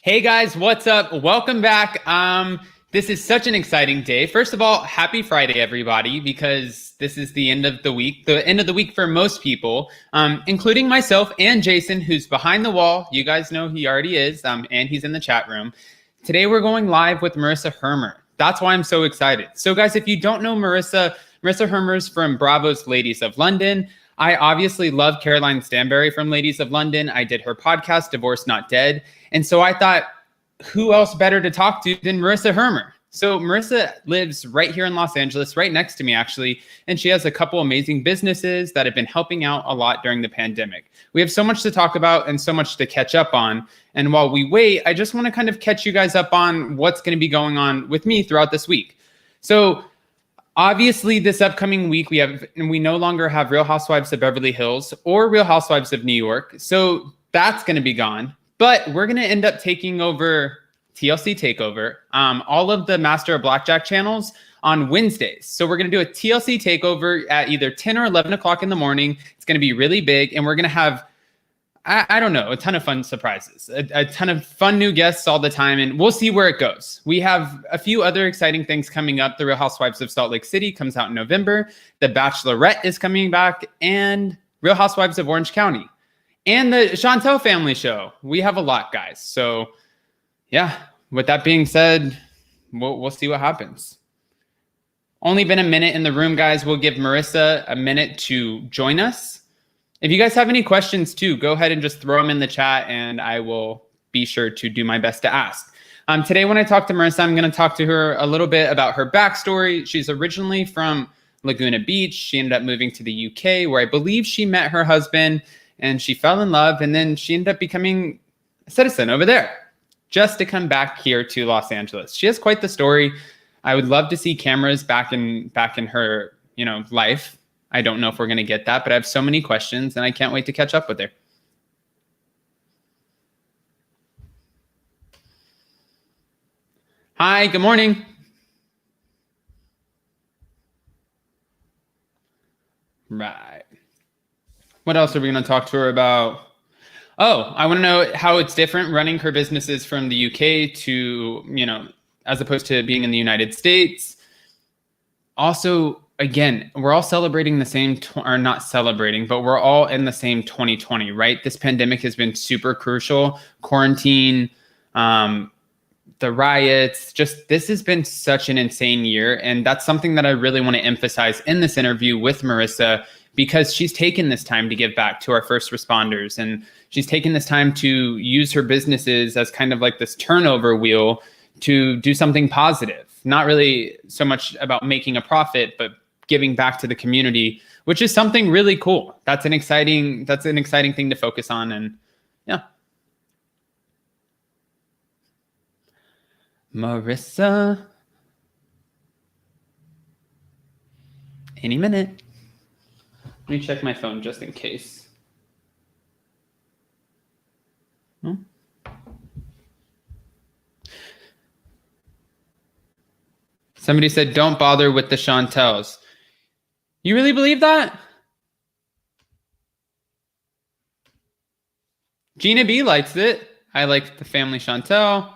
Hey guys, what's up? Welcome back. This is such an exciting day. First of all, happy Friday, everybody, because this is the end of the week for most people, including myself and Jason, who's behind the wall. You guys know he already is, and he's in the chat room. Today, we're going live with Marissa Hermer. That's why I'm so excited. So guys, if you don't know Marissa Hermer's from Bravo's Ladies of London. I obviously love Caroline Stanbury from Ladies of London. I did her podcast, Divorced Not Dead. And so I thought, who else better to talk to than Marissa Hermer? So Marissa lives right here in Los Angeles, right next to me, actually. And she has a couple amazing businesses that have been helping out a lot during the pandemic. We have so much to talk about and so much to catch up on. And while we wait, I just want to kind of catch you guys up on what's going to be going on with me throughout this week. So obviously, this upcoming week, we no longer have Real Housewives of Beverly Hills or Real Housewives of New York. So that's going to be gone. But we're going to end up taking over TLC Takeover, all of the Master of Blackjack channels on Wednesdays. So we're going to do a TLC Takeover at either 10 or 11 o'clock in the morning. It's going to be really big. And we're going to have, I don't know, a ton of fun surprises, a ton of fun new guests all the time. And we'll see where it goes. We have a few other exciting things coming up. The Real Housewives of Salt Lake City comes out in November. The Bachelorette is coming back. And Real Housewives of Orange County. And the Chantel Family Show. We have a lot, guys. So, yeah, with that being said, we'll see what happens. Only been a minute in the room, guys. We'll give Marissa a minute to join us. If you guys have any questions, too, go ahead and just throw them in the chat, and I will be sure to do my best to ask. Today, when I talk to Marissa, I'm going to talk to her a little bit about her backstory. She's originally from Laguna Beach. She ended up moving to the UK, where I believe she met her husband, and she fell in love, and then she ended up becoming a citizen over there just to come back here to Los Angeles. She has quite the story. I would love to see cameras back in her, life. I don't know if we're going to get that, but I have so many questions, and I can't wait to catch up with her. Hi, good morning. Right. What else are we going to talk to her about? Oh, I want to know how it's different running her businesses from the UK to, as opposed to being in the United States. Also, again, we're all celebrating the same, or not celebrating, but we're all in the same 2020, right? This pandemic has been super crucial. Quarantine, the riots, this has been such an insane year. And that's something that I really want to emphasize in this interview with Marissa, because she's taken this time to give back to our first responders. And she's taken this time to use her businesses as kind of like this turnover wheel to do something positive. Not really so much about making a profit, but giving back to the community, which is something really cool. That's an exciting thing to focus on. And yeah. Marissa. Any minute. Let me check my phone just in case. Somebody said, don't bother with the Chantels. You really believe that? Gina B likes it. I like the family Chantel.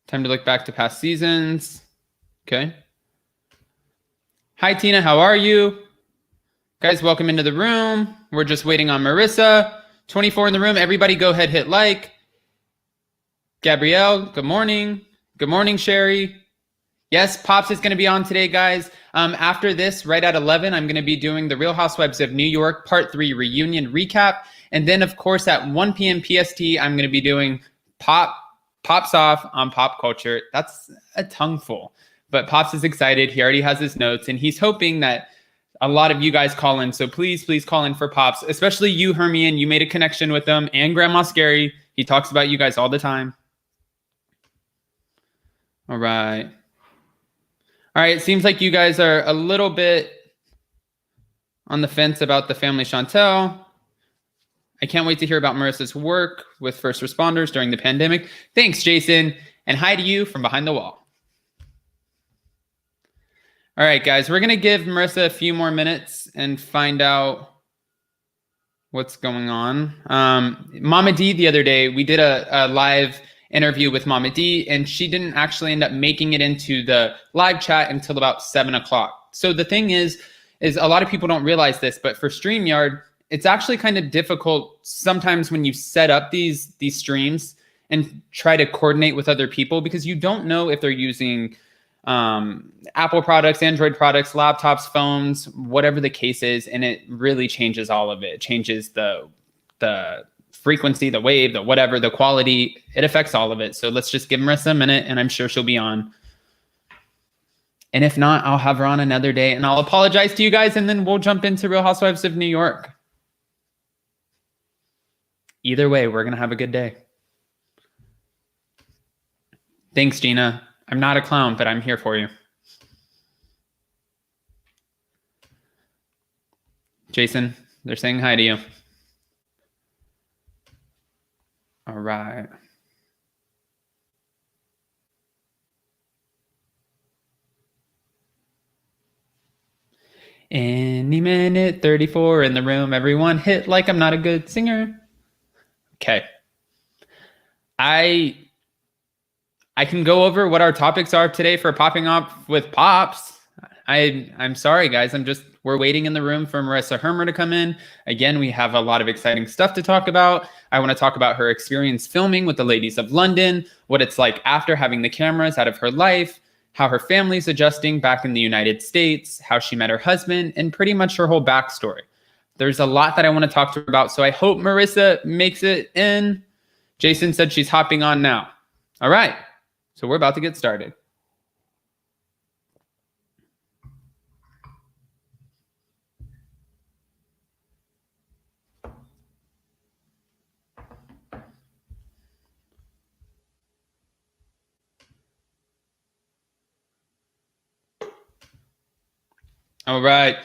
Time to look back to past seasons. Okay. Hi, Tina. How are you? Guys, welcome into the room. We're just waiting on Marissa. 24 in the room. Everybody go ahead, hit like. Gabrielle, good morning. Good morning, Sherry. Yes, Pops is going to be on today, guys. After this, right at 11, I'm going to be doing the Real Housewives of New York Part 3 reunion recap. And then, of course, at 1 p.m. PST, I'm going to be doing Pops Off on Pop Culture. That's a tongueful. But Pops is excited. He already has his notes, and he's hoping that a lot of you guys call in. So please call in for Pops, especially you, Hermione. You made a connection with him, and Grandma Scary. He talks about you guys all the time. All right. All right. It seems like you guys are a little bit on the fence about the family Chantel. I can't wait to hear about Marissa's work with first responders during the pandemic. Thanks, Jason. And hi to you from behind the wall. All right, guys, we're going to give Marissa a few more minutes and find out What's going on? Mama D, the other day, we did a live interview with Mama D, and she didn't actually end up making it into the live chat until about 7 o'clock. So the thing is a lot of people don't realize this, but for StreamYard, it's actually kind of difficult sometimes when you set up these streams and try to coordinate with other people, because you don't know if they're using Apple products, Android products, laptops, phones, whatever the case is, and it really changes all of it. It changes the frequency, the wave, the whatever, the quality. It affects all of it. So let's just give Marissa a minute, and I'm sure she'll be on. And if not, I'll have her on another day, and I'll apologize to you guys, and then we'll jump into Real Housewives of New York. Either way, we're gonna have a good day. Thanks, Gina. I'm not a clown, but I'm here for you. Jason, they're saying hi to you. All right. Any minute, 34 in the room. Everyone hit like I'm not a good singer. Okay. I can go over what our topics are today for Popping Off with Pops. I'm sorry, guys. We're waiting in the room for Marissa Hermer to come in. Again, we have a lot of exciting stuff to talk about. I want to talk about her experience filming with the Ladies of London, what it's like after having the cameras out of her life, how her family's adjusting back in the United States, how she met her husband, and pretty much her whole backstory. There's a lot that I want to talk to her about, so I hope Marissa makes it in. Jason said she's hopping on now. All right. So we're about to get started. All right.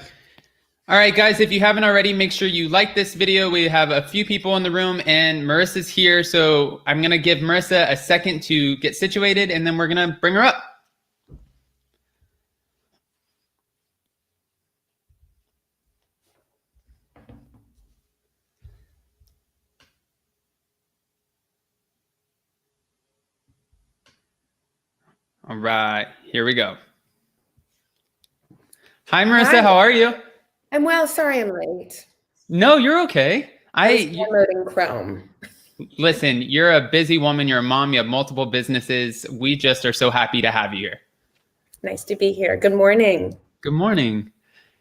All right, guys, if you haven't already, make sure you like this video. We have a few people in the room, and Marissa's here. So I'm going to give Marissa a second to get situated, and then we're going to bring her up. All right, here we go. Hi, Marissa. Hi. How are you? I'm well. Sorry I'm late. No, you're okay. I was downloading Chrome. Listen, you're a busy woman. You're a mom. You have multiple businesses. We just are so happy to have you here. Nice to be here. Good morning. Good morning.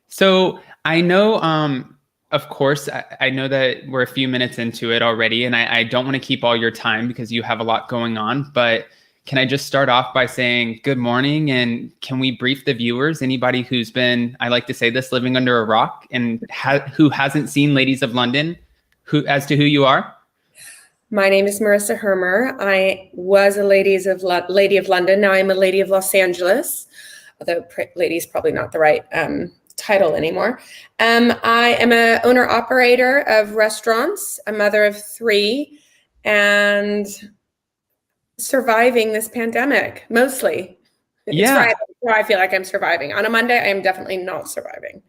So I know, of course, I know that we're a few minutes into it already, and I don't want to keep all your time because you have a lot going on, but can I just start off by saying good morning, and can we brief the viewers, anybody who's been, I like to say this, living under a rock and who hasn't seen Ladies of London, as to who you are? My name is Marissa Hermer. I was a Lady of London. Now I'm a Lady of Los Angeles, although lady is probably not the right title anymore. I am an owner-operator of restaurants, a mother of 3, and surviving this pandemic, mostly. Yeah. I feel like I'm surviving. On a Monday, I am definitely not surviving.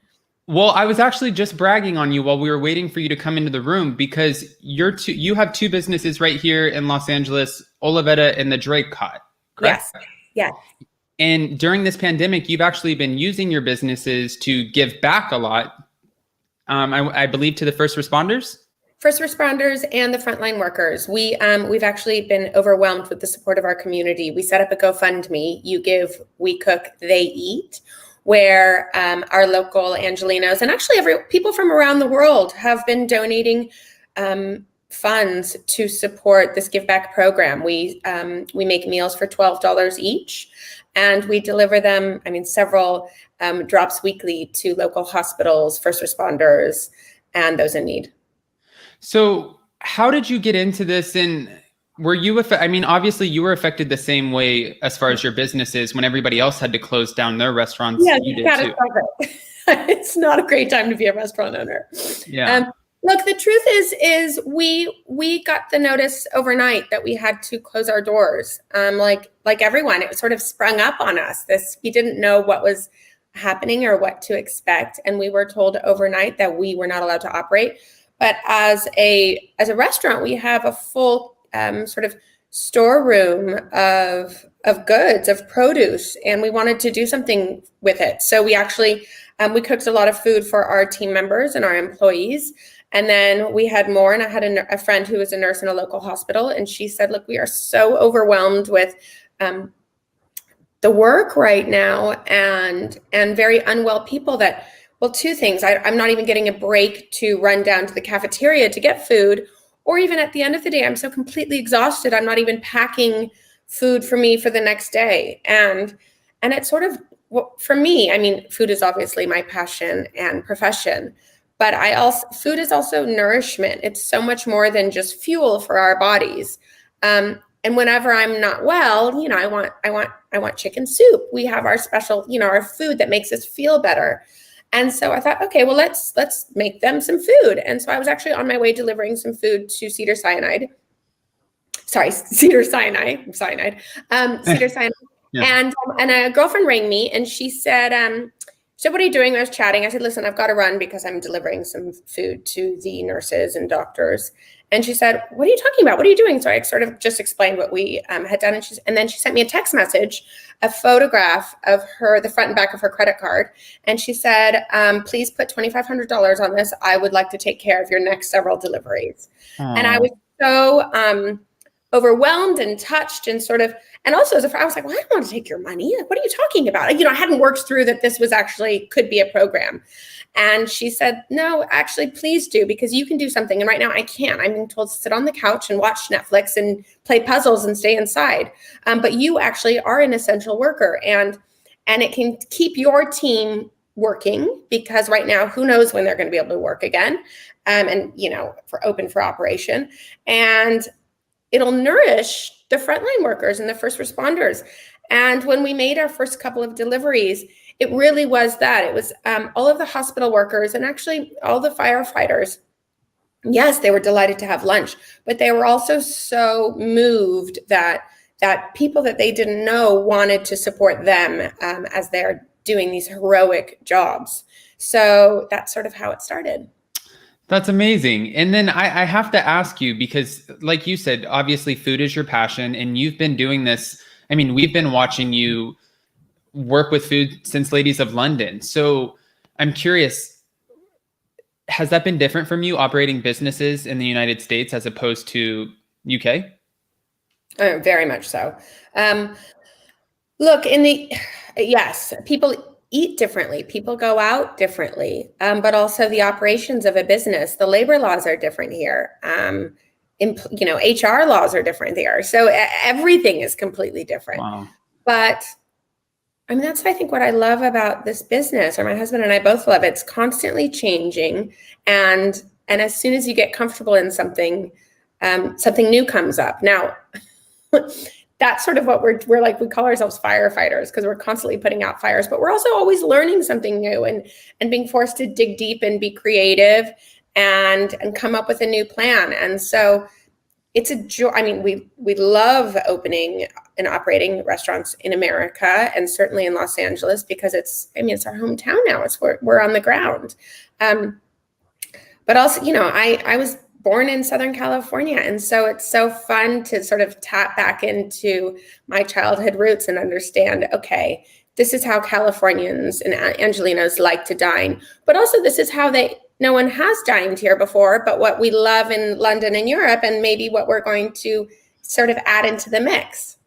Well, I was actually just bragging on you while we were waiting for you to come into the room, because you have 2 businesses right here in Los Angeles, Olivetta and the Drake Cot, correct? Yes. And during this pandemic, you've actually been using your businesses to give back a lot, I believe, to the first responders? First responders and the frontline workers. We've actually been overwhelmed with the support of our community. We set up a GoFundMe, You Give, We Cook, They Eat, where our local Angelinos and actually people from around the world have been donating funds to support this give back program. We make meals for $12 each, and we deliver them, several drops weekly to local hospitals, first responders, and those in need. So how did you get into this? And were you, obviously you were affected the same way as far as your businesses when everybody else had to close down their restaurants. Yeah, you did too. It's not a great time to be a restaurant owner. Yeah. Look, the truth is we got the notice overnight that we had to close our doors. Like everyone, it was sort of sprung up on us. We didn't know what was happening or what to expect. And we were told overnight that we were not allowed to operate. But as a restaurant, we have a full sort of storeroom of goods, of produce, and we wanted to do something with it. So we actually we cooked a lot of food for our team members and our employees. And then we had more, and I had a friend who was a nurse in a local hospital, and she said, look, we are so overwhelmed with the work right now and very unwell people that, well, two things. I'm not even getting a break to run down to the cafeteria to get food, or even at the end of the day, I'm so completely exhausted. I'm not even packing food for me for the next day. And it's sort of, for me, I mean, food is obviously my passion and profession, but food is also nourishment. It's so much more than just fuel for our bodies. And whenever I'm not well, you know, I want chicken soup. We have our special, you know, our food that makes us feel better. And so I thought, okay, well, let's make them some food. And so I was actually on my way delivering some food to Cedar Sinai. Cedar Sinai. Yeah. And a girlfriend rang me, and she said, what are you doing? I was chatting. I said, listen, I've got to run because I'm delivering some food to the nurses and doctors. And she said, what are you talking about? What are you doing? So I sort of just explained what we had done. And then she sent me a text message, a photograph of her, the front and back of her credit card. And she said, please put $2,500 on this. I would like to take care of your next several deliveries. Aww. And I was so overwhelmed and touched and sort of, and also I was like, well, I don't want to take your money. Like, what are you talking about? You know, I hadn't worked through that this was actually could be a program. And she said, no, actually, please do, because you can do something. And right now I can't. I'm being told to sit on the couch and watch Netflix and play puzzles and stay inside. But you actually are an essential worker, and it can keep your team working, because right now, who knows when they're going to be able to work again, and, you know, open for operation. And it'll nourish the frontline workers and the first responders. And when we made our first couple of deliveries, it really was that. It was all of the hospital workers and actually all the firefighters. Yes, they were delighted to have lunch, but they were also so moved that people that they didn't know wanted to support them as they're doing these heroic jobs. So that's sort of how it started. That's amazing. And then I have to ask you, because like you said, obviously food is your passion, and you've been doing this. I mean, we've been watching you work with food since Ladies of London. So I'm curious, has that been different from you operating businesses in the United States as opposed to UK? Very much so. Look, yes, people eat differently. People go out differently, but also the operations of a business, the labor laws are different here. HR laws are different there. So everything is completely different. Wow. But I mean, that's, I think, what I love about this business, or my husband and I both love it. It's constantly changing. And as soon as you get comfortable in something, something new comes up. Now, that's sort of what we're like. We call ourselves firefighters because we're constantly putting out fires, but we're also always learning something new and being forced to dig deep and be creative and come up with a new plan. And so it's a joy. I mean, we love opening and operating restaurants in America, and certainly in Los Angeles, because it's our hometown now. It's where we're on the ground. But also, I was born in Southern California. And so it's so fun to sort of tap back into my childhood roots and understand, okay, this is how Californians and Angelinos like to dine. But also this is how no one has dined here before, but what we love in London and Europe, and maybe what we're going to sort of add into the mix.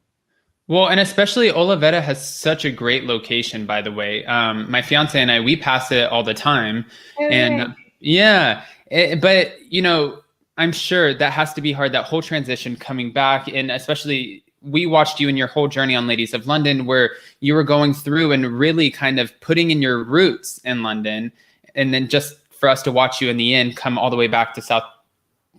Well, and especially Olivetta has such a great location, by the way. My fiance and I, we pass it all the time. Okay. And yeah, but I'm sure that has to be hard, that whole transition coming back. And especially we watched you in your whole journey on Ladies of London, where you were going through and really kind of putting in your roots in London. And then just for us to watch you in the end come all the way back to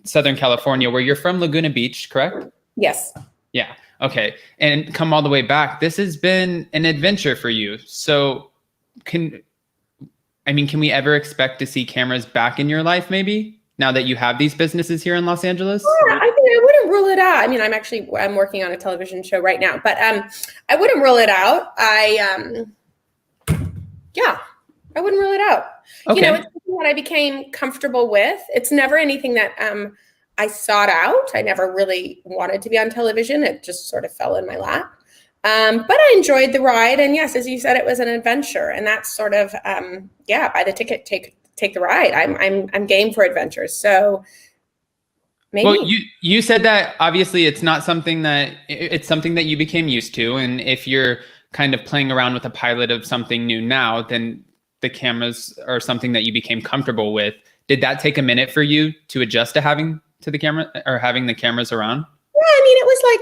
Southern California, where you're from Laguna Beach, correct? Yes. Yeah. Okay. And come all the way back. This has been an adventure for you. So can we ever expect to see cameras back in your life, maybe? Now that you have these businesses here in Los Angeles? Yeah, I wouldn't rule it out. I mean, I'm working on a television show right now, but I wouldn't rule it out. I wouldn't rule it out. Okay. what I became comfortable with. It's never anything that I sought out. I never really wanted to be on television. It just sort of fell in my lap. But I enjoyed the ride. And yes, as you said, it was an adventure. And that's sort of, buy the ticket, take the ride. I'm game for adventures. So maybe. Well, you said that obviously it's something that you became used to. And if you're kind of playing around with a pilot of something new now, then the cameras are something that you became comfortable with. Did that take a minute for you to adjust to having the cameras around? Yeah, I mean, it was like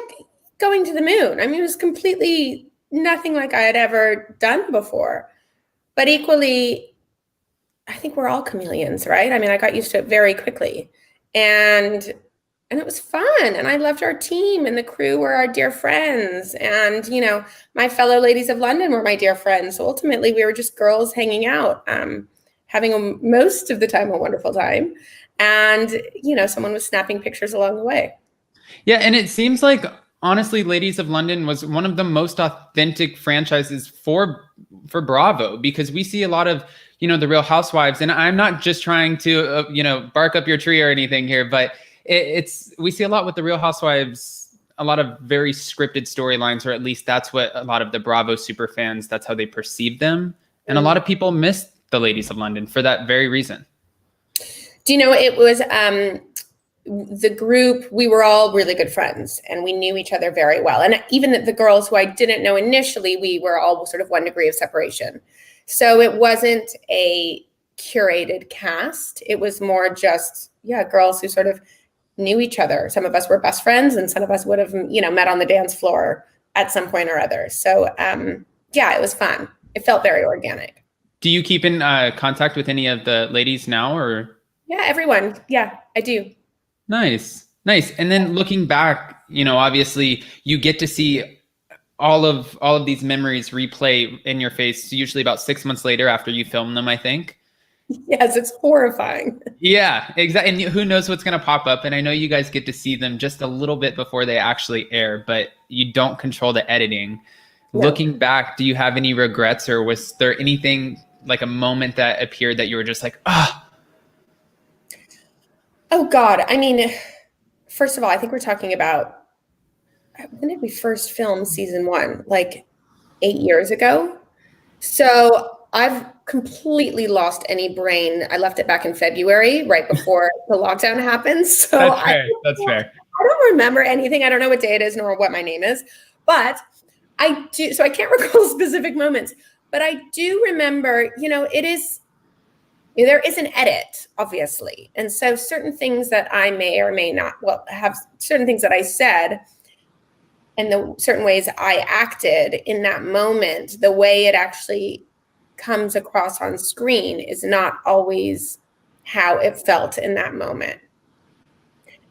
going to the moon. I mean, it was completely nothing like I had ever done before. But equally, I think we're all chameleons, right? I mean, I got used to it very quickly. And it was fun. And I loved our team, and the crew were our dear friends. And, you know, my fellow ladies of London were my dear friends. So ultimately, we were just girls hanging out, having most of the time a wonderful time. And, you know, someone was snapping pictures along the way. Yeah. And it seems like, honestly, Ladies of London was one of the most authentic franchises for Bravo, because we see a lot of, you know, the Real Housewives, and I'm not just trying to, bark up your tree or anything here, but we see a lot with the Real Housewives, a lot of very scripted storylines, or at least that's what a lot of the Bravo super fans, that's how they perceive them. And a lot of people miss the Ladies of London for that very reason. Do you know, it was the group, we were all really good friends, and we knew each other very well. And even the girls who I didn't know initially, we were all sort of 1 degree of separation. So it wasn't a curated cast. It was more just, girls who sort of knew each other. Some of us were best friends, and some of us would have, met on the dance floor at some point or other. So, it was fun. It felt very organic. Do you keep in contact with any of the ladies now, or? Yeah, everyone. Yeah, I do. Nice. And then looking back, obviously you get to see all of these memories replay in your face, usually about 6 months later after you film them, I think. Yes, it's horrifying. Yeah, exactly. And who knows what's going to pop up. And I know you guys get to see them just a little bit before they actually air, but you don't control the editing. No. Looking back, do you have any regrets, or was there anything, like a moment that appeared that you were just like, Oh God. I mean, first of all, I think we're talking about, when did we first film season 1? Like 8 years ago. So I've completely lost any brain. I left it back in February, right before the lockdown happened. So That's fair. I don't remember anything. I don't know what day it is nor what my name is, but I do. So I can't recall specific moments, but I do remember, there is an edit, obviously. And so certain things that I may or may not, have certain things that I said and the certain ways I acted in that moment, the way it actually comes across on screen is not always how it felt in that moment.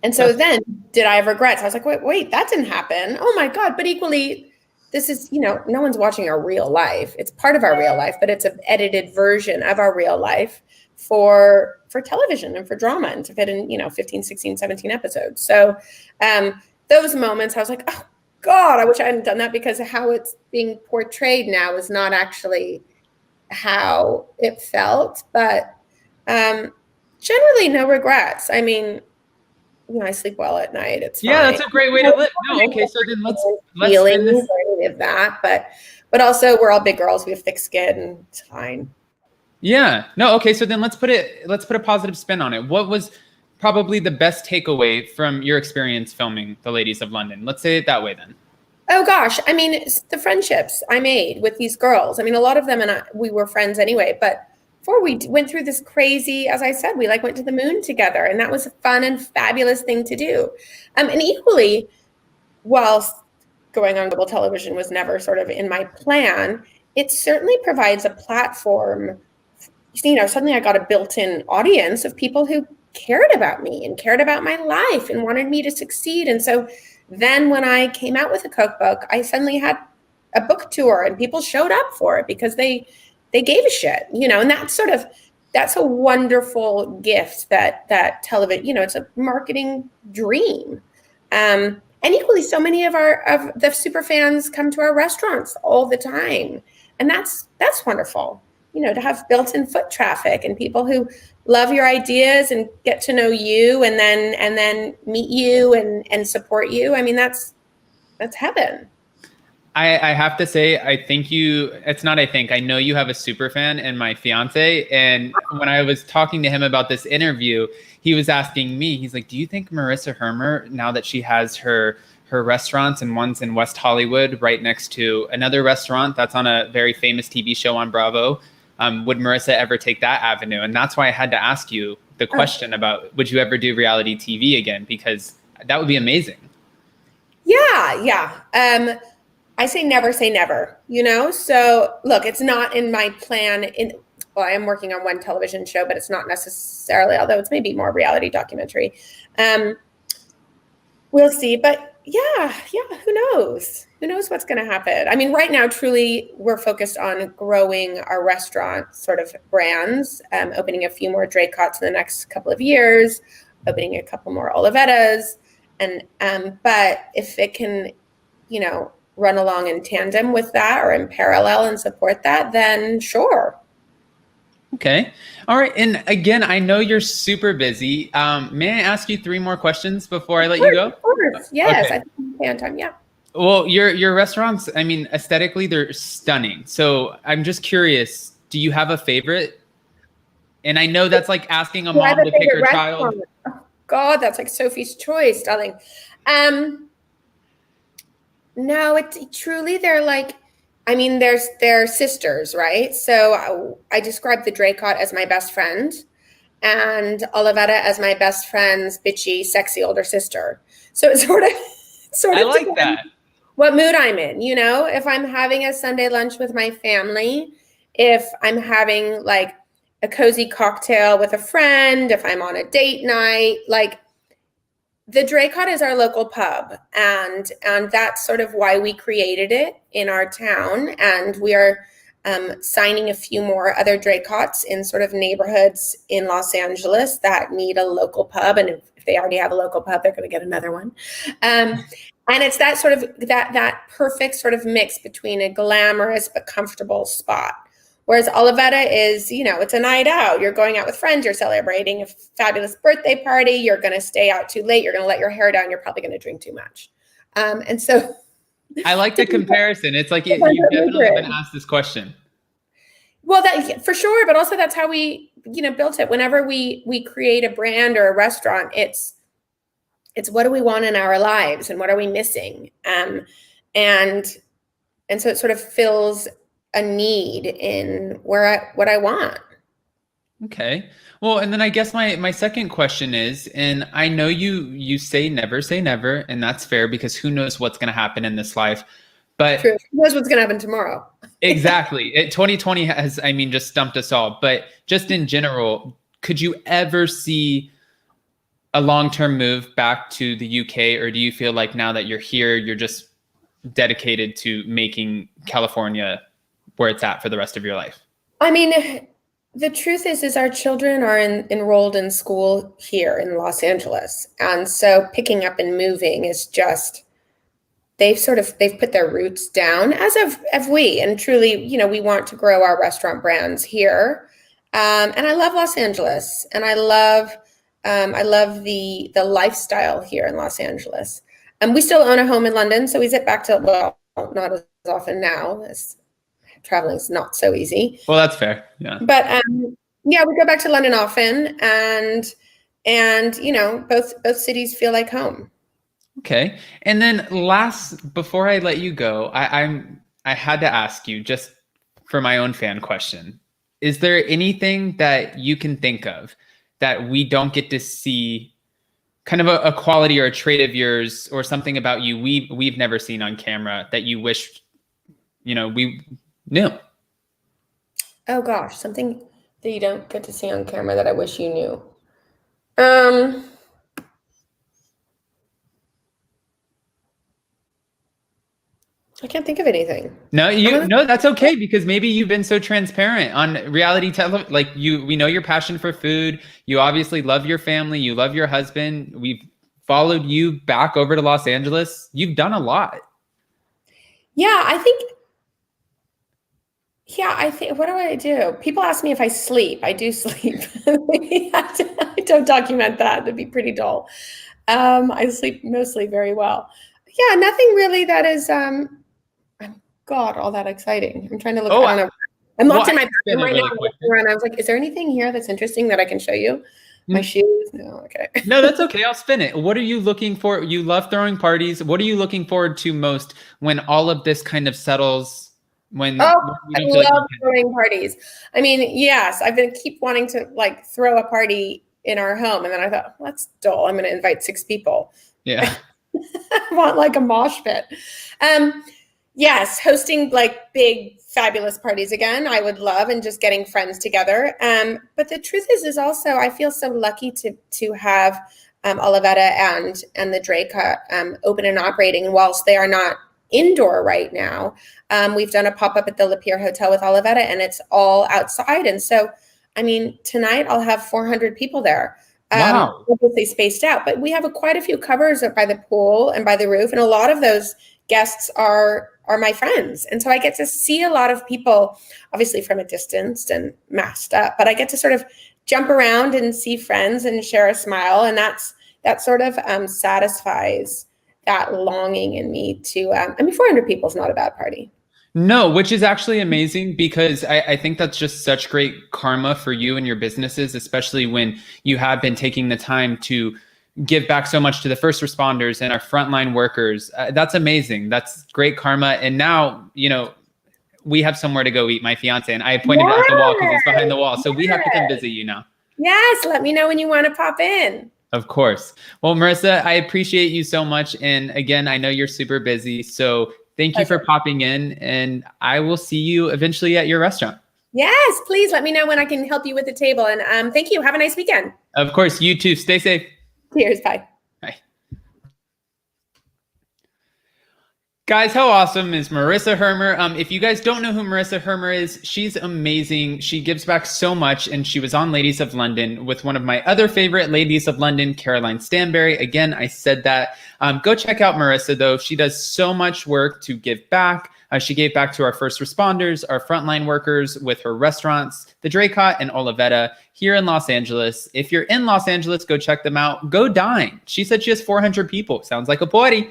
And so then did I have regrets? I was like, wait, that didn't happen. Oh my God. But equally, this is, no one's watching our real life. It's part of our real life, but it's an edited version of our real life for television and for drama, and to fit in, 15, 16, 17 episodes. So those moments, I was like, oh God, I wish I hadn't done that, because how it's being portrayed now is not actually how it felt. But generally, no regrets. I mean, I sleep well at night. It's fine. Yeah, that's a great way to live. No, okay, so then let's spin this. Or any of that, but also we're all big girls. We have thick skin, and it's fine. Yeah. No. Okay. So then let's put a positive spin on it. What was probably the best takeaway from your experience filming The Ladies of London? Let's say it that way then. Oh gosh. I mean, the friendships I made with these girls. I mean, a lot of them we were friends anyway, but before we went through this crazy, as I said, we went to the moon together, and that was a fun and fabulous thing to do. And equally, whilst going on global television was never sort of in my plan, it certainly provides a platform. Suddenly I got a built-in audience of people who cared about me and cared about my life and wanted me to succeed. And so then when I came out with a cookbook, I suddenly had a book tour, and people showed up for it because they gave a shit, and that's a wonderful gift that television, it's a marketing dream. And equally, so many of the super fans come to our restaurants all the time. And that's wonderful. to have built-in foot traffic and people who love your ideas and get to know you and then meet you and support you. I mean, that's heaven. I have to say, I know you have a super fan in my fiance. And when I was talking to him about this interview, he was asking me, he's like, do you think Marissa Hermer, now that she has her restaurants and one's in West Hollywood right next to another restaurant that's on a very famous TV show on Bravo, would Marissa ever take that avenue? And that's why I had to ask you the question about, would you ever do reality TV again? Because that would be amazing. Yeah. I say never, So look, it's not in my plan. I am working on one television show, but it's not necessarily, although it's maybe more reality documentary. We'll see. But yeah, who knows? Who knows what's going to happen? I mean, right now, truly, we're focused on growing our restaurant sort of brands, opening a few more Draycots in the next couple of years, opening a couple more Olivettas. But if it can, run along in tandem with that or in parallel and support that, then sure. Okay. All right. And again, I know you're super busy. May I ask you 3 more questions before I let you go? Of course. Yes. Okay. I think we can time. Yeah. Well, your restaurants, I mean, aesthetically, they're stunning. So I'm just curious, do you have a favorite? And I know that's like asking a mom to pick her child. Oh, God, that's like Sophie's Choice, darling. No, it's truly, they're like, I mean, they're sisters, right? So I describe the Draycott as my best friend and Olivetta as my best friend's bitchy, sexy older sister. So it's sort of I like that. What mood I'm in, if I'm having a Sunday lunch with my family, if I'm having like a cozy cocktail with a friend, if I'm on a date night, like the Draycott is our local pub, and that's sort of why we created it in our town. And we are signing a few more other Draycotts in sort of neighborhoods in Los Angeles that need a local pub. And if they already have a local pub, they're going to get another one. And it's that sort of that perfect sort of mix between a glamorous but comfortable spot. Whereas Olivetta is, it's a night out. You're going out with friends. You're celebrating a fabulous birthday party. You're going to stay out too late. You're going to let your hair down. You're probably going to drink too much. And so I like the comparison. It's like you've definitely been asked this question. Well, that for sure. But also that's how we, built it. Whenever we create a brand or a restaurant, it's what do we want in our lives and what are we missing? And so it sort of fills a need in what I want. Okay. Well, and then I guess my second question is, and I know you say never, and that's fair because who knows what's going to happen in this life. But true. Who knows what's going to happen tomorrow? Exactly. 2020 has, just stumped us all. But just in general, could you ever see a long-term move back to the UK, or do you feel like now that you're here, you're just dedicated to making California where it's at for the rest of your life? I mean, the truth is our children are enrolled in school here in Los Angeles. And so picking up and moving is just, they've put their roots down, as have we. And truly, we want to grow our restaurant brands here. And I love Los Angeles, and I love the lifestyle here in Los Angeles. And we still own a home in London, so we zip back to, well, not as often now, as traveling is not so easy. Well, that's fair. Yeah. But we go back to London often, and both cities feel like home. Okay. And then before I let you go, I had to ask you, just for my own fan question, is there anything that you can think of that we don't get to see, kind of a quality or a trait of yours or something about you we've never seen on camera that you wish, we knew? Oh gosh, something that you don't get to see on camera that I wish you knew. I can't think of anything. No, that's okay, because maybe you've been so transparent on reality television. Like we know your passion for food. You obviously love your family. You love your husband. We've followed you back over to Los Angeles. You've done a lot. Yeah, I think Yeah, I think, what do I do? People ask me if I sleep. I do sleep. I don't document that. That'd be pretty dull. I sleep mostly very well. Yeah, nothing really that is, God, all that exciting. I'm trying to look, I Oh, don't know. I'm well, locked I in my can spin bathroom it right now. really I'm quick. looking around. I was like, is there anything here that's interesting that I can show you? My shoes? No, okay. No, that's okay. I'll spin it. What are you looking for? You love throwing parties. What are you looking forward to most when all of this kind of settles? Oh, When you I don't feel like love you can? throwing parties. I mean, yes, I've been keep wanting to like throw a party in our home, and then I thought, well, that's dull. I'm going to invite 6 people. Yeah. I want like a mosh pit. Um, yes, hosting like big, fabulous parties again. I would love, and just getting friends together. But the truth is also I feel so lucky to have Olivetta and the Drake open and operating. And whilst they are not indoor right now, we've done a pop up at the Lapeer Hotel with Olivetta, and it's all outside. And so, I mean, tonight I'll have 400 people there. Wow. Obviously spaced out, but we have quite a few covers by the pool and by the roof, and a lot of those guests are my friends, and so I get to see a lot of people, obviously from a distance and masked up, but I get to sort of jump around and see friends and share a smile, and that sort of satisfies that longing in me to. I mean, 400 people is not a bad party. No, which is actually amazing because I think that's just such great karma for you and your businesses, especially when you have been taking the time to give back so much to the first responders and our frontline workers. That's amazing. That's great karma. And now, we have somewhere to go eat, my fiance, and I pointed out the wall because it's behind the wall. So we have to come visit you now. Yes, let me know when you want to pop in. Of course. Well, Marissa, I appreciate you so much. And again, I know you're super busy. So thank you for popping in, and I will see you eventually at your restaurant. Yes, please let me know when I can help you with the table. And thank you. Have a nice weekend. Of course, you too. Stay safe. Cheers. Bye. Bye. Guys, how awesome is Marissa Hermer? If you guys don't know who Marissa Hermer is, she's amazing. She gives back so much, and she was on Ladies of London with one of my other favorite Ladies of London, Caroline Stanberry. Again, I said that. Go check out Marissa, though. She does so much work to give back. She gave back to our first responders, our frontline workers with her restaurants, the Draycott and Olivetta here in Los Angeles. If you're in Los Angeles, go check them out. Go dine. She said she has 400 people. Sounds like a party.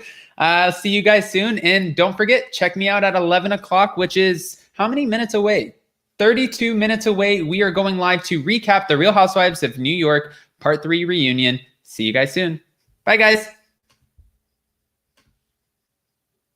See you guys soon. And don't forget, check me out at 11 o'clock, which is how many minutes away? 32 minutes away. We are going live to recap the Real Housewives of New York Part 3 reunion. See you guys soon. Bye, guys.